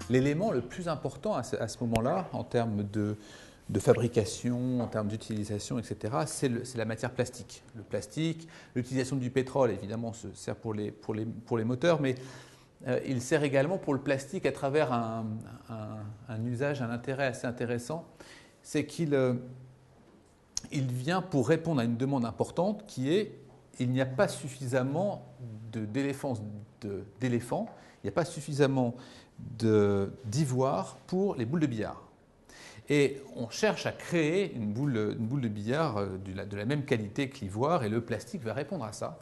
L'élément le plus important à ce moment-là, en termes de fabrication, en termes d'utilisation, etc., c'est la matière plastique. Le plastique, l'utilisation du pétrole, évidemment, se sert pour les moteurs, mais il sert également pour le plastique à travers un usage, un intérêt assez intéressant. C'est qu'il vient pour répondre à une demande importante qui est il n'y a pas suffisamment d'éléphants, il n'y a pas suffisamment d'ivoire pour les boules de billard. Et on cherche à créer une boule de billard de la même qualité que l'ivoire, et le plastique va répondre à ça.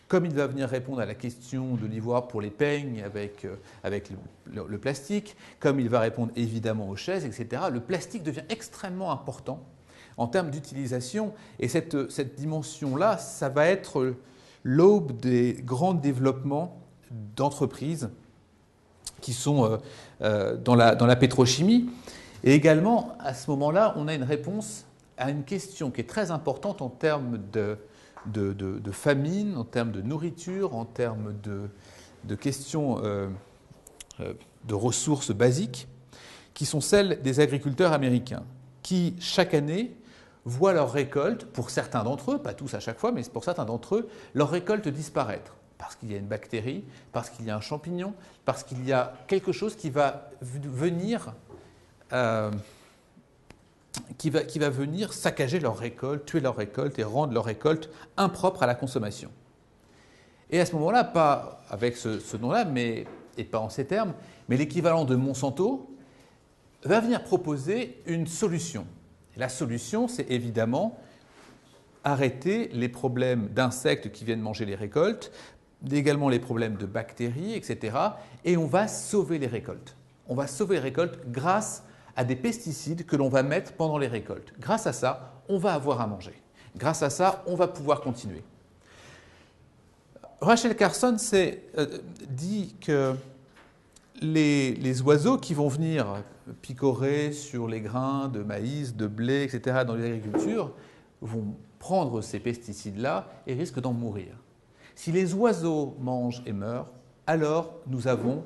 Comme il va venir répondre à la question de l'ivoire pour les peignes avec le plastique, comme il va répondre évidemment aux chaises, etc., le plastique devient extrêmement important en termes d'utilisation. Et cette dimension-là, ça va être l'aube des grands développements d'entreprises qui sont dans la pétrochimie. Et également, à ce moment-là, on a une réponse à une question qui est très importante en termes de famine, en termes de nourriture, en termes de questions de ressources basiques, qui sont celles des agriculteurs américains, qui, chaque année, voient leur récolte, pour certains d'entre eux, pas tous à chaque fois, mais pour certains d'entre eux, leur récolte disparaître. Parce qu'il y a une bactérie, parce qu'il y a un champignon, parce qu'il y a quelque chose qui va venir saccager leur récolte, tuer leur récolte et rendre leur récolte impropre à la consommation. Et à ce moment-là, pas avec ce nom-là, et pas en ces termes, mais l'équivalent de Monsanto va venir proposer une solution. Et la solution, c'est évidemment arrêter les problèmes d'insectes qui viennent manger les récoltes, également les problèmes de bactéries, etc. Et on va sauver les récoltes. On va sauver les récoltes grâce à des pesticides que l'on va mettre pendant les récoltes. Grâce à ça, on va avoir à manger. Grâce à ça, on va pouvoir continuer. Rachel Carson dit que les oiseaux qui vont venir picorer sur les grains de maïs, de blé, etc. dans les agricultures vont prendre ces pesticides-là et risquent d'en mourir. Si les oiseaux mangent et meurent, alors nous avons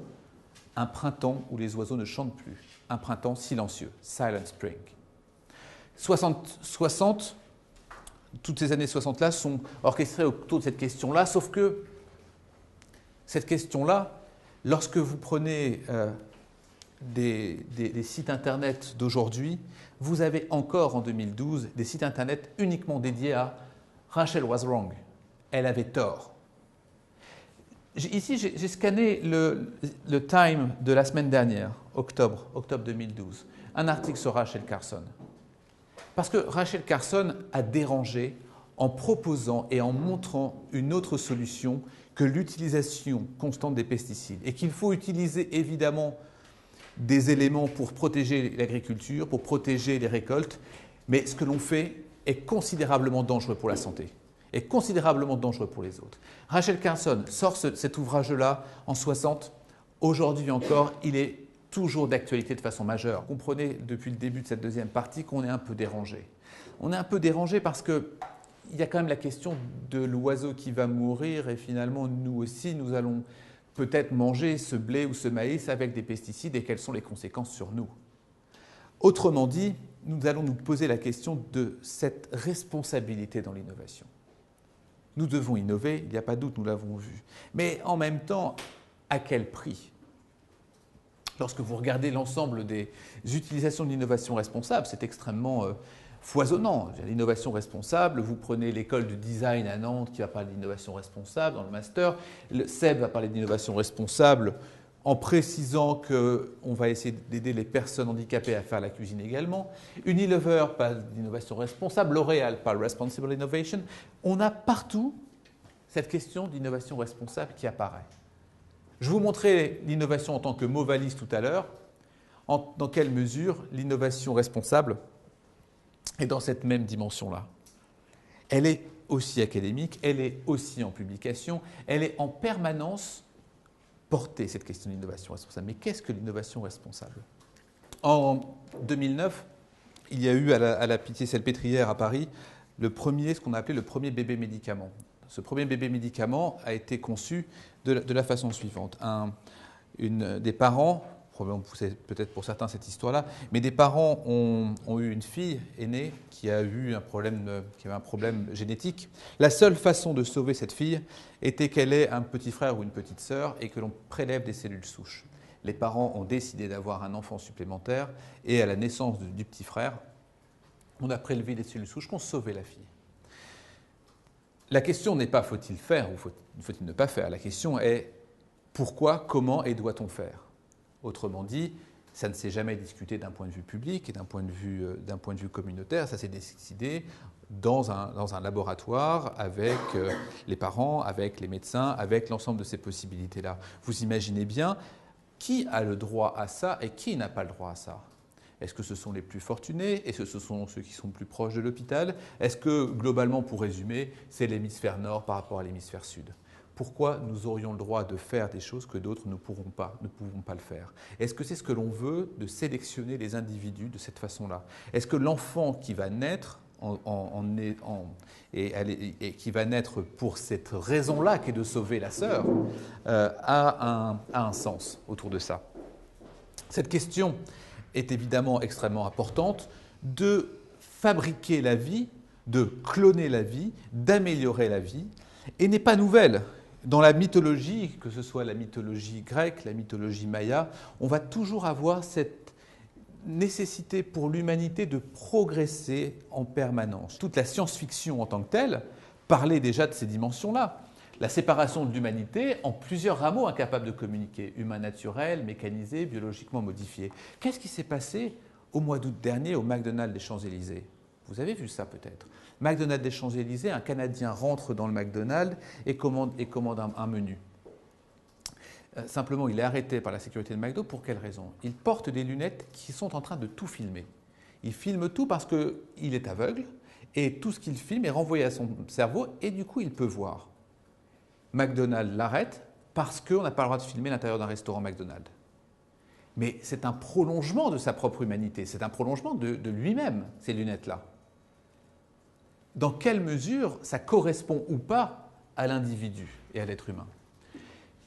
un printemps où les oiseaux ne chantent plus, un printemps silencieux, Silent Spring. 60, toutes ces années 60-là sont orchestrées autour de cette question-là, sauf que cette question-là, lorsque vous prenez des sites internet d'aujourd'hui, vous avez encore en 2012 des sites internet uniquement dédiés à Rachel was wrong, elle avait tort. Ici, j'ai scanné le Time de la semaine dernière, octobre 2012, un article sur Rachel Carson. Parce que Rachel Carson a dérangé en proposant et en montrant une autre solution que l'utilisation constante des pesticides. Et qu'il faut utiliser évidemment des éléments pour protéger l'agriculture, pour protéger les récoltes, mais ce que l'on fait est considérablement dangereux pour la santé. Est considérablement dangereux pour les autres. Rachel Carson sort cet ouvrage-là en 60. Aujourd'hui encore, il est toujours d'actualité de façon majeure. Comprenez depuis le début de cette deuxième partie qu'on est un peu dérangé. On est un peu dérangé parce qu'il y a quand même la question de l'oiseau qui va mourir et finalement, nous aussi, nous allons peut-être manger ce blé ou ce maïs avec des pesticides et quelles sont les conséquences sur nous. Autrement dit, nous allons nous poser la question de cette responsabilité dans l'innovation. Nous devons innover, il n'y a pas de doute, nous l'avons vu. Mais en même temps, à quel prix ? Lorsque vous regardez l'ensemble des utilisations de l'innovation responsable, c'est extrêmement foisonnant. L'innovation responsable, vous prenez l'école de design à Nantes qui va parler d'innovation responsable dans le master, le CEB va parler d'innovation responsable en précisant qu'on va essayer d'aider les personnes handicapées à faire la cuisine également. Unilever parle d'innovation responsable, L'Oréal parle Responsible Innovation. On a partout cette question d'innovation responsable qui apparaît. Je vous montrais l'innovation en tant que mot valise tout à l'heure. Dans quelle mesure l'innovation responsable est dans cette même dimension-là? Elle est aussi académique, elle est aussi en publication, elle est en permanence porter cette question d'innovation responsable. Mais qu'est-ce que l'innovation responsable? En 2009, il y a eu à la Pitié-Salpêtrière à Paris ce qu'on a appelé le premier bébé médicament. Ce premier bébé médicament a été conçu de la façon suivante. Des parents probablement peut-être pour certains cette histoire-là, mais des parents ont eu une fille aînée qui avait un problème génétique. La seule façon de sauver cette fille était qu'elle ait un petit frère ou une petite sœur et que l'on prélève des cellules souches. Les parents ont décidé d'avoir un enfant supplémentaire et à la naissance du petit frère, on a prélevé des cellules souches qui ont sauvé la fille. La question n'est pas faut-il faire ou faut-il ne pas faire. La question est pourquoi, comment et doit-on faire? Autrement dit, ça ne s'est jamais discuté d'un point de vue public et d'un point de vue communautaire. Ça s'est décidé dans un laboratoire avec les parents, avec les médecins, avec l'ensemble de ces possibilités-là. Vous imaginez bien qui a le droit à ça et qui n'a pas le droit à ça? Est-ce que ce sont les plus fortunés? Est-ce que ce sont ceux qui sont plus proches de l'hôpital? Est-ce que, globalement, pour résumer, c'est l'hémisphère nord par rapport à l'hémisphère sud? Pourquoi nous aurions le droit de faire des choses que d'autres ne pouvons pas le faire? Est-ce que c'est ce que l'on veut de sélectionner les individus de cette façon-là? Est-ce que l'enfant qui va naître et qui va naître pour cette raison-là, qui est de sauver la sœur, a un sens autour de ça? Cette question est évidemment extrêmement importante, de fabriquer la vie, de cloner la vie, d'améliorer la vie, et n'est pas nouvelle. Dans la mythologie, que ce soit la mythologie grecque, la mythologie maya, on va toujours avoir cette nécessité pour l'humanité de progresser en permanence. Toute la science-fiction en tant que telle parlait déjà de ces dimensions-là. La séparation de l'humanité en plusieurs rameaux incapables de communiquer, humain naturel, mécanisé, biologiquement modifié. Qu'est-ce qui s'est passé au mois d'août dernier au McDonald's des Champs-Élysées? Vous avez vu ça peut-être. McDonald's des Champs-Élysées, un Canadien rentre dans le McDonald's et commande un menu. Simplement, il est arrêté par la sécurité de McDo. Pour quelle raison? Il porte des lunettes qui sont en train de tout filmer. Il filme tout parce qu'il est aveugle et tout ce qu'il filme est renvoyé à son cerveau et du coup, il peut voir. McDonald's l'arrête parce qu'on n'a pas le droit de filmer l'intérieur d'un restaurant McDonald's. Mais c'est un prolongement de sa propre humanité, c'est un prolongement de lui-même, ces lunettes-là. Dans quelle mesure ça correspond ou pas à l'individu et à l'être humain?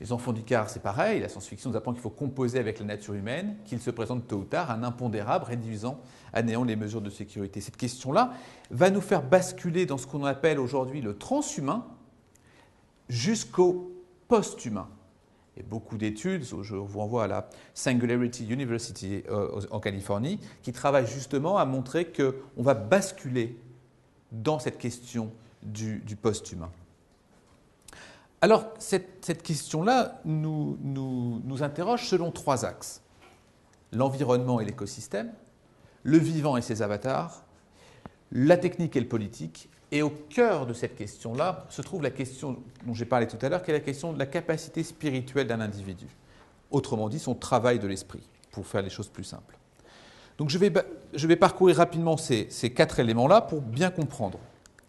Les enfants d'Icare, c'est pareil, la science-fiction nous apprend qu'il faut composer avec la nature humaine, qu'il se présente tôt ou tard un impondérable réduisant à néant les mesures de sécurité. Cette question-là va nous faire basculer dans ce qu'on appelle aujourd'hui le transhumain jusqu'au post-humain. Et beaucoup d'études, je vous renvoie à la Singularity University en Californie, qui travaillent justement à montrer qu'on va basculer dans cette question du post-humain. Alors, cette question-là nous interroge selon trois axes. L'environnement et l'écosystème, le vivant et ses avatars, la technique et le politique. Et au cœur de cette question-là se trouve la question dont j'ai parlé tout à l'heure, qui est la question de la capacité spirituelle d'un individu. Autrement dit, son travail de l'esprit, pour faire les choses plus simples. Donc je vais parcourir rapidement ces quatre éléments-là pour bien comprendre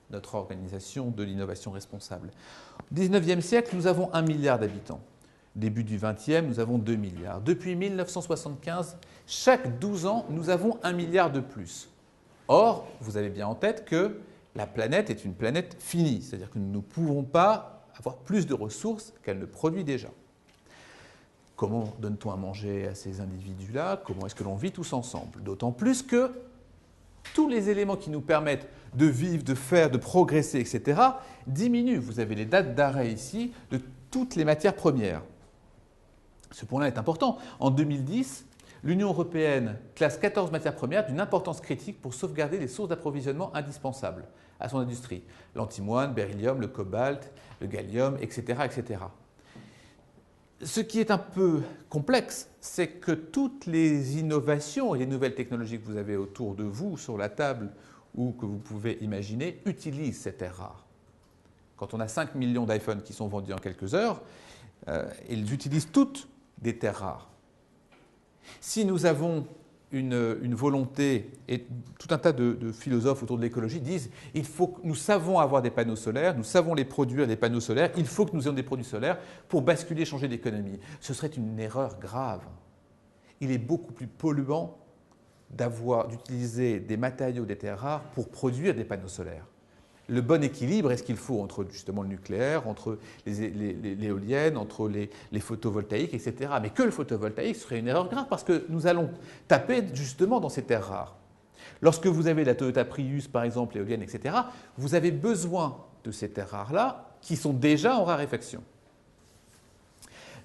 notre organisation de l'innovation responsable. Au XIXe siècle, nous avons 1 milliard d'habitants. Début du XXe, nous avons 2 milliards. Depuis 1975, chaque 12 ans, nous avons 1 milliard de plus. Or, vous avez bien en tête que la planète est une planète finie, c'est-à-dire que nous ne pouvons pas avoir plus de ressources qu'elle ne produit déjà. Comment donne-t-on à manger à ces individus-là? Comment est-ce que l'on vit tous ensemble? D'autant plus que tous les éléments qui nous permettent de vivre, de faire, de progresser, etc., diminuent. Vous avez les dates d'arrêt ici de toutes les matières premières. Ce point-là est important. En 2010, l'Union européenne classe 14 matières premières d'une importance critique pour sauvegarder les sources d'approvisionnement indispensables à son industrie. L'antimoine, le beryllium, le cobalt, le gallium, etc., etc. Ce qui est un peu complexe, c'est que toutes les innovations et les nouvelles technologies que vous avez autour de vous, sur la table, ou que vous pouvez imaginer, utilisent ces terres rares. Quand on a 5 millions d'iPhones qui sont vendus en quelques heures, ils utilisent toutes des terres rares. Si nous avons une volonté, et tout un tas de philosophes autour de l'écologie disent nous savons avoir des panneaux solaires, nous savons les produire, des panneaux solaires, il faut que nous ayons des produits solaires pour basculer, changer d'économie. Ce serait une erreur grave. Il est beaucoup plus polluant d'utiliser des matériaux, des terres rares pour produire des panneaux solaires. le bon équilibre est-ce qu'il faut entre justement le nucléaire, entre l'éolienne, entre les photovoltaïques, etc. Mais que le photovoltaïque serait une erreur grave parce que nous allons taper justement dans ces terres rares. Lorsque vous avez la Toyota Prius, par exemple, l'éolienne, etc., vous avez besoin de ces terres rares-là qui sont déjà en raréfaction.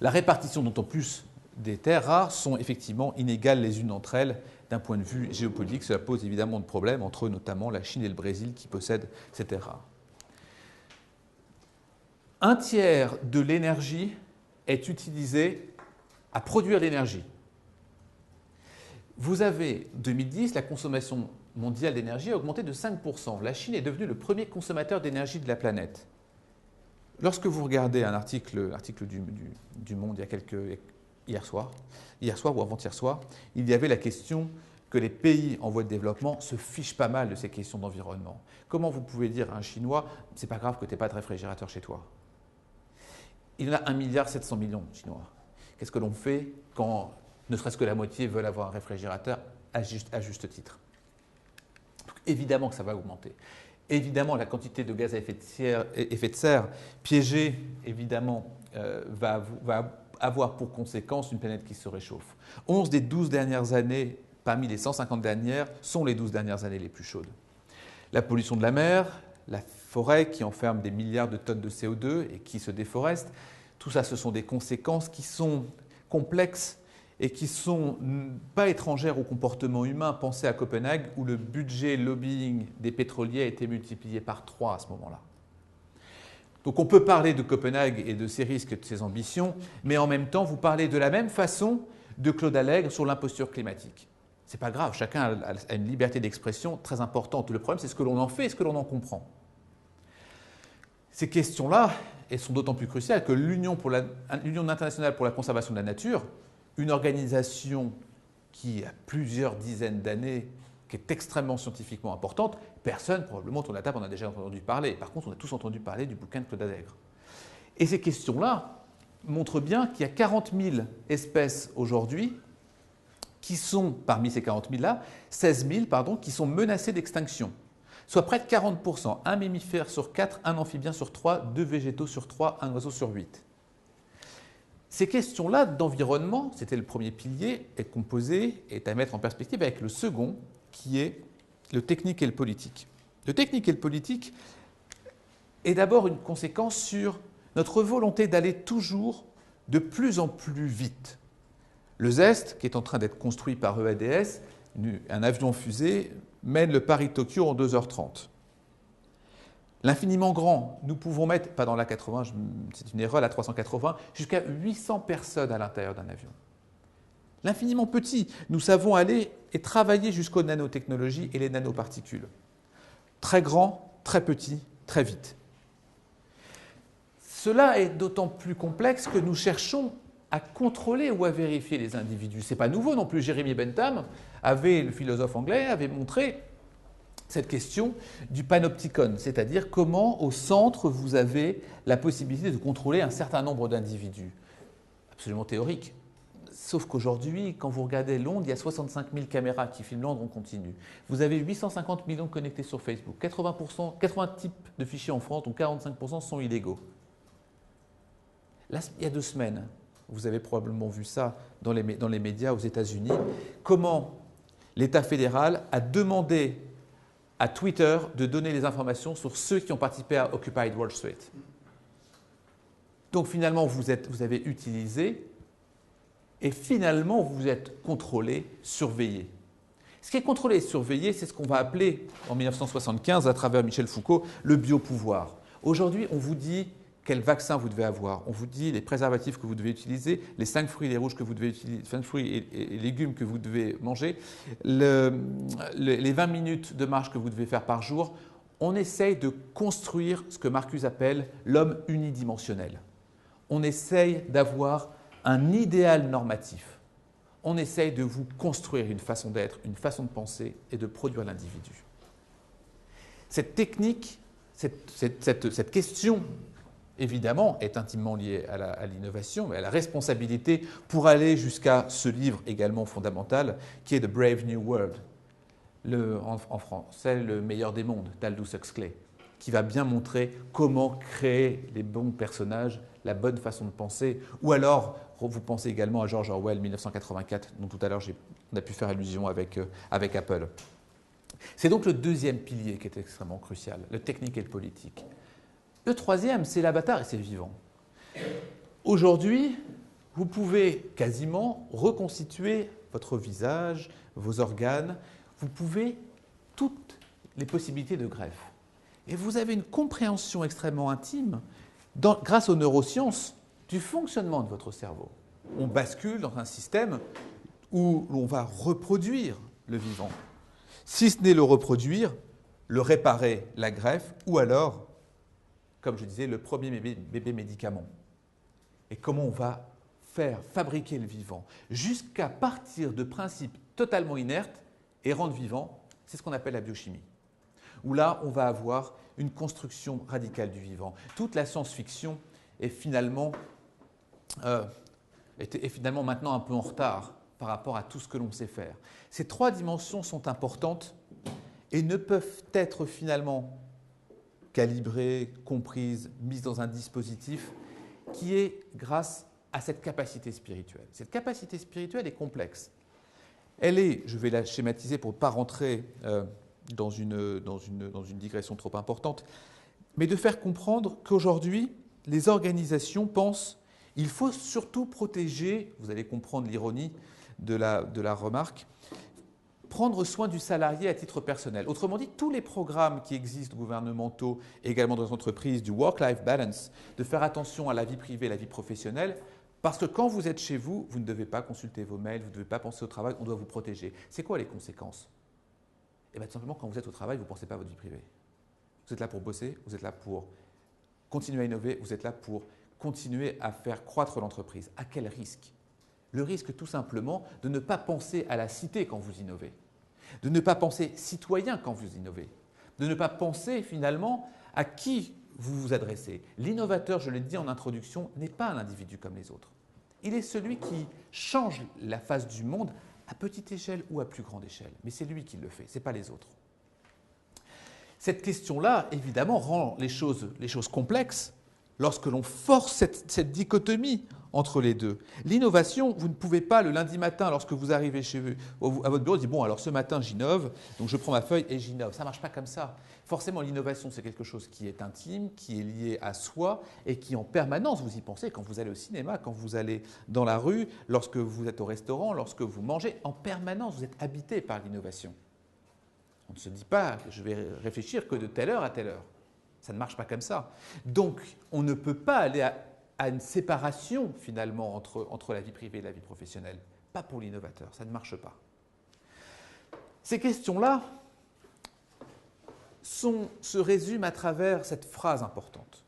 La répartition, d'autant plus des terres rares, sont effectivement inégales les unes entre elles d'un point de vue géopolitique. Cela pose évidemment de problèmes entre notamment la Chine et le Brésil qui possèdent ces terres rares. Un tiers de l'énergie est utilisé à produire l'énergie. Vous avez, en 2010, la consommation mondiale d'énergie a augmenté de 5%. La Chine est devenue le premier consommateur d'énergie de la planète. Lorsque vous regardez un article du Monde hier soir ou avant-hier soir, il y avait la question que les pays en voie de développement se fichent pas mal de ces questions d'environnement. Comment vous pouvez dire à un Chinois « c'est pas grave que tu n'aies pas de réfrigérateur chez toi ». Il y en a 1,7 milliard de Chinois. Qu'est-ce que l'on fait quand ne serait-ce que la moitié veulent avoir un réfrigérateur à juste titre? Donc, évidemment que ça va augmenter. Évidemment, la quantité de gaz à effet de serre piégé, évidemment, va avoir pour conséquence une planète qui se réchauffe. 11 des 12 dernières années, parmi les 150 dernières, sont les 12 dernières années les plus chaudes. La pollution de la mer, la forêt qui enferme des milliards de tonnes de CO2 et qui se déforeste, tout ça, ce sont des conséquences qui sont complexes et qui ne sont pas étrangères au comportement humain. Pensez à Copenhague, où le budget lobbying des pétroliers a été multiplié par 3 à ce moment-là. Donc on peut parler de Copenhague et de ses risques et de ses ambitions, mais en même temps, vous parlez de la même façon de Claude Allègre sur l'imposture climatique. Ce n'est pas grave, chacun a une liberté d'expression très importante. Le problème, c'est ce que l'on en fait et ce que l'on en comprend. Ces questions-là, elles sont d'autant plus cruciales que l'Union internationale pour la conservation de la nature, une organisation qui a plusieurs dizaines d'années, qui est extrêmement scientifiquement importante, personne, probablement autour de la table, en a déjà entendu parler. Par contre, on a tous entendu parler du bouquin de Claude Allègre. Et ces questions-là montrent bien qu'il y a 40 000 espèces aujourd'hui qui sont, parmi ces 40 000-là, 16 000 qui sont menacées d'extinction. Soit près de 40%, un mammifère sur 4, un amphibien sur 3, 2 végétaux sur 3, un oiseau sur 8. Ces questions-là d'environnement, c'était le premier pilier, est à mettre en perspective avec le second, qui est le technique et le politique. Le technique et le politique est d'abord une conséquence sur notre volonté d'aller toujours de plus en plus vite. Le ZEST, qui est en train d'être construit par EADS, un avion-fusée, mène le Paris-Tokyo en 2h30. L'infiniment grand, nous pouvons mettre, pas dans l'A80, c'est une erreur, la 380, jusqu'à 800 personnes à l'intérieur d'un avion. L'infiniment petit, nous savons aller et travailler jusqu'aux nanotechnologies et les nanoparticules. Très grand, très petit, très vite. Cela est d'autant plus complexe que nous cherchons à contrôler ou à vérifier les individus. Ce n'est pas nouveau non plus. Jeremy Bentham, le philosophe anglais, avait montré cette question du panopticon, c'est-à-dire comment au centre vous avez la possibilité de contrôler un certain nombre d'individus. Absolument théorique. Sauf qu'aujourd'hui, quand vous regardez Londres, il y a 65 000 caméras qui filment Londres en continu. Vous avez 850 millions connectés sur Facebook. 80 types de fichiers en France, dont 45% sont illégaux. Là, il y a 2 semaines, vous avez probablement vu ça dans les médias aux États-Unis, comment l'État fédéral a demandé à Twitter de donner les informations sur ceux qui ont participé à Occupy Wall Street. Donc finalement, vous avez utilisé et finalement, vous êtes contrôlé, surveillé. Ce qui est contrôlé et surveillé, c'est ce qu'on va appeler, en 1975, à travers Michel Foucault, le biopouvoir. Aujourd'hui, on vous dit quel vaccin vous devez avoir, on vous dit les préservatifs que vous devez utiliser, les 5 fruits et les rouges que vous devez utiliser, 5 fruits et légumes que vous devez manger, les 20 minutes de marche que vous devez faire par jour. On essaye de construire ce que Marcuse appelle l'homme unidimensionnel. On essaye d'avoir un idéal normatif. On essaye de vous construire une façon d'être, une façon de penser et de produire l'individu. Cette technique, cette question, évidemment, est intimement liée à l'innovation, mais à la responsabilité pour aller jusqu'à ce livre également fondamental qui est The Brave New World, en français, Le meilleur des mondes, d'Aldous Huxley, qui va bien montrer comment créer les bons personnages, la bonne façon de penser. Ou alors, vous pensez également à George Orwell, 1984, dont tout à l'heure on a pu faire allusion avec Apple. C'est donc le deuxième pilier qui est extrêmement crucial, le technique et le politique. Le troisième, c'est l'avatar et c'est le vivant. Aujourd'hui, vous pouvez quasiment reconstituer votre visage, vos organes, vous pouvez toutes les possibilités de greffe. Et vous avez une compréhension extrêmement intime, grâce aux neurosciences, du fonctionnement de votre cerveau. On bascule dans un système où l'on va reproduire le vivant. Si ce n'est le reproduire, le réparer, la greffe, ou alors, comme je disais, le premier bébé médicament. Et comment on va faire fabriquer le vivant, jusqu'à partir de principes totalement inertes et rendre vivant, c'est ce qu'on appelle la biochimie. Où là, on va avoir une construction radicale du vivant. Toute la science-fiction est finalement maintenant un peu en retard par rapport à tout ce que l'on sait faire. Ces trois dimensions sont importantes et ne peuvent être finalement calibrées, comprises, mises dans un dispositif qui est grâce à cette capacité spirituelle. Cette capacité spirituelle est complexe. Elle est, je vais la schématiser pour ne pas rentrer dans une digression trop importante, mais de faire comprendre qu'aujourd'hui, les organisations pensent qu'il faut surtout protéger, vous allez comprendre l'ironie de la remarque, prendre soin du salarié à titre personnel. Autrement dit, tous les programmes qui existent gouvernementaux et également dans les entreprises, du work-life balance, de faire attention à la vie privée et la vie professionnelle, parce que quand vous êtes chez vous, vous ne devez pas consulter vos mails, vous ne devez pas penser au travail, on doit vous protéger. C'est quoi les conséquences? Eh bien, tout simplement, quand vous êtes au travail, vous ne pensez pas à votre vie privée. Vous êtes là pour bosser, vous êtes là pour continuer à innover, vous êtes là pour continuer à faire croître l'entreprise. À quel risque? Le risque, tout simplement, de ne pas penser à la cité quand vous innovez, de ne pas penser citoyen quand vous innovez, de ne pas penser finalement à qui vous vous adressez. L'innovateur, je l'ai dit en introduction, n'est pas un individu comme les autres. Il est celui qui change la face du monde à petite échelle ou à plus grande échelle. Mais c'est lui qui le fait, ce n'est pas les autres. Cette question-là, évidemment, rend les choses complexes lorsque l'on force cette dichotomie entre les deux. L'innovation, vous ne pouvez pas le lundi matin, lorsque vous arrivez à votre bureau, dire « bon, alors ce matin j'innove, donc je prends ma feuille et j'innove ». Ça ne marche pas comme ça. Forcément, l'innovation, c'est quelque chose qui est intime, qui est lié à soi et qui en permanence, vous y pensez quand vous allez au cinéma, quand vous allez dans la rue, lorsque vous êtes au restaurant, lorsque vous mangez, en permanence, vous êtes habité par l'innovation. On ne se dit pas « je vais réfléchir que de telle heure à telle heure ». Ça ne marche pas comme ça. Donc, on ne peut pas aller à une séparation, finalement, entre la vie privée et la vie professionnelle. Pas pour l'innovateur, ça ne marche pas. Ces questions-là se résument à travers cette phrase importante.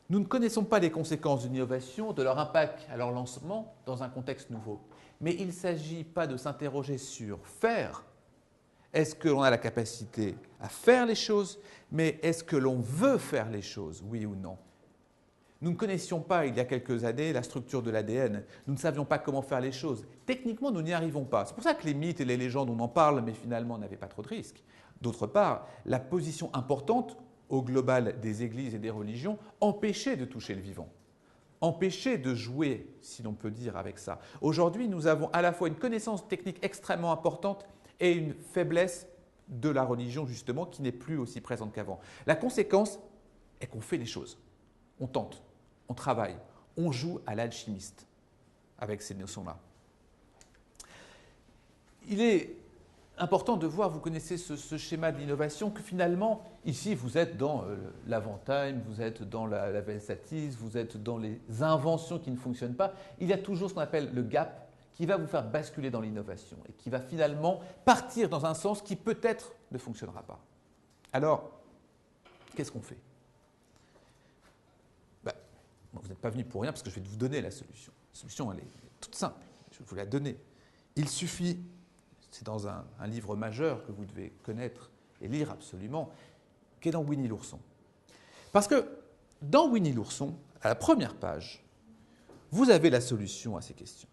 Nous ne connaissons pas les conséquences d'une innovation, de leur impact à leur lancement dans un contexte nouveau. Mais il ne s'agit pas de s'interroger sur faire. Est-ce que l'on a la capacité à faire les choses, mais est-ce que l'on veut faire les choses, oui ou non? Nous ne connaissions pas, il y a quelques années, la structure de l'ADN. Nous ne savions pas comment faire les choses. Techniquement, nous n'y arrivons pas. C'est pour ça que les mythes et les légendes, on en parle, mais finalement, n'avaient pas trop de risques. D'autre part, la position importante au global des églises et des religions empêchait de toucher le vivant, empêchait de jouer, si l'on peut dire, avec ça. Aujourd'hui, nous avons à la fois une connaissance technique extrêmement importante et une faiblesse de la religion, justement, qui n'est plus aussi présente qu'avant. La conséquence est qu'on fait les choses. On tente, on travaille, on joue à l'alchimiste avec ces notions-là. Il est important de voir, vous connaissez ce schéma de l'innovation, que finalement, ici, vous êtes dans l'avant-time, vous êtes dans la Velsatise, vous êtes dans les inventions qui ne fonctionnent pas. Il y a toujours ce qu'on appelle le gap, qui va vous faire basculer dans l'innovation et qui va finalement partir dans un sens qui peut-être ne fonctionnera pas. Alors, qu'est-ce qu'on fait? Vous n'êtes pas venu pour rien parce que je vais vous donner la solution. La solution, elle est toute simple. Je vais vous la donner. Il suffit, c'est dans un livre majeur que vous devez connaître et lire absolument, qui est dans Winnie l'ourson. Parce que dans Winnie l'ourson, à la première page, vous avez la solution à ces questions.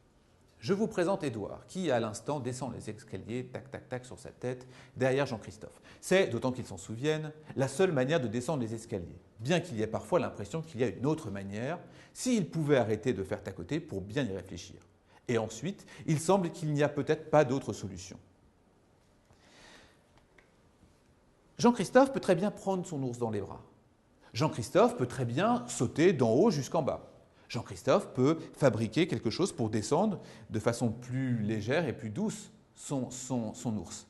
Je vous présente Édouard, qui à l'instant descend les escaliers, tac, tac, tac, sur sa tête, derrière Jean-Christophe. C'est, d'autant qu'ils s'en souviennent, la seule manière de descendre les escaliers, bien qu'il y ait parfois l'impression qu'il y a une autre manière, s'ils pouvaient arrêter de faire tacoter pour bien y réfléchir. Et ensuite, il semble qu'il n'y a peut-être pas d'autre solution. Jean-Christophe peut très bien prendre son ours dans les bras. Jean-Christophe peut très bien sauter d'en haut jusqu'en bas. Jean-Christophe peut fabriquer quelque chose pour descendre de façon plus légère et plus douce son ours.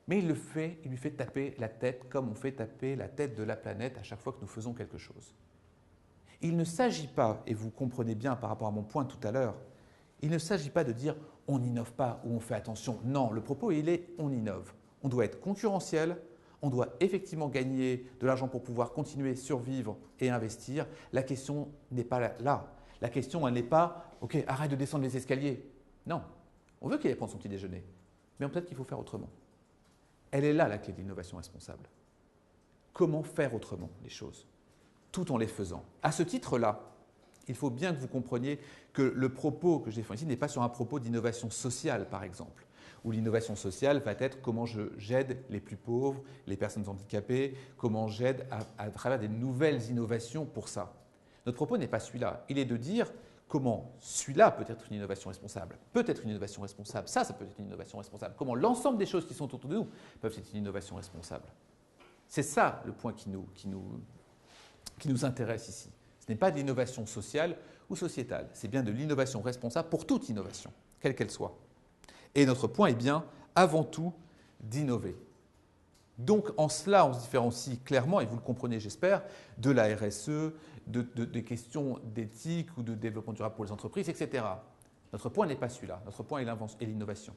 Mais il lui fait taper la tête comme on fait taper la tête de la planète à chaque fois que nous faisons quelque chose. Il ne s'agit pas, et vous comprenez bien par rapport à mon point tout à l'heure, il ne s'agit pas de dire on n'innove pas ou on fait attention. Non, le propos il est on innove. On doit être concurrentiel. On doit effectivement gagner de l'argent pour pouvoir continuer, survivre et investir. La question n'est pas là. La question, elle n'est pas « Ok, arrête de descendre les escaliers ». Non, on veut qu'il aille prendre son petit déjeuner, mais peut-être qu'il faut faire autrement. Elle est là la clé de l'innovation responsable. Comment faire autrement les choses, tout en les faisant. À ce titre-là, il faut bien que vous compreniez que le propos que je défends ici n'est pas sur un propos d'innovation sociale, par exemple, où l'innovation sociale va être comment j'aide les plus pauvres, les personnes handicapées, comment j'aide à travers des nouvelles innovations pour ça. Notre propos n'est pas celui-là. Il est de dire comment celui-là peut être une innovation responsable, peut être une innovation responsable, ça peut être une innovation responsable, comment l'ensemble des choses qui sont autour de nous peuvent être une innovation responsable. C'est ça le point qui nous intéresse ici. Ce n'est pas de l'innovation sociale ou sociétale, c'est bien de l'innovation responsable pour toute innovation, quelle qu'elle soit. Et notre point est bien, avant tout, d'innover. Donc, en cela, on se différencie clairement, et vous le comprenez, j'espère, de la RSE, des questions d'éthique ou de développement durable pour les entreprises, etc. Notre point n'est pas celui-là. Notre point est l'innovation.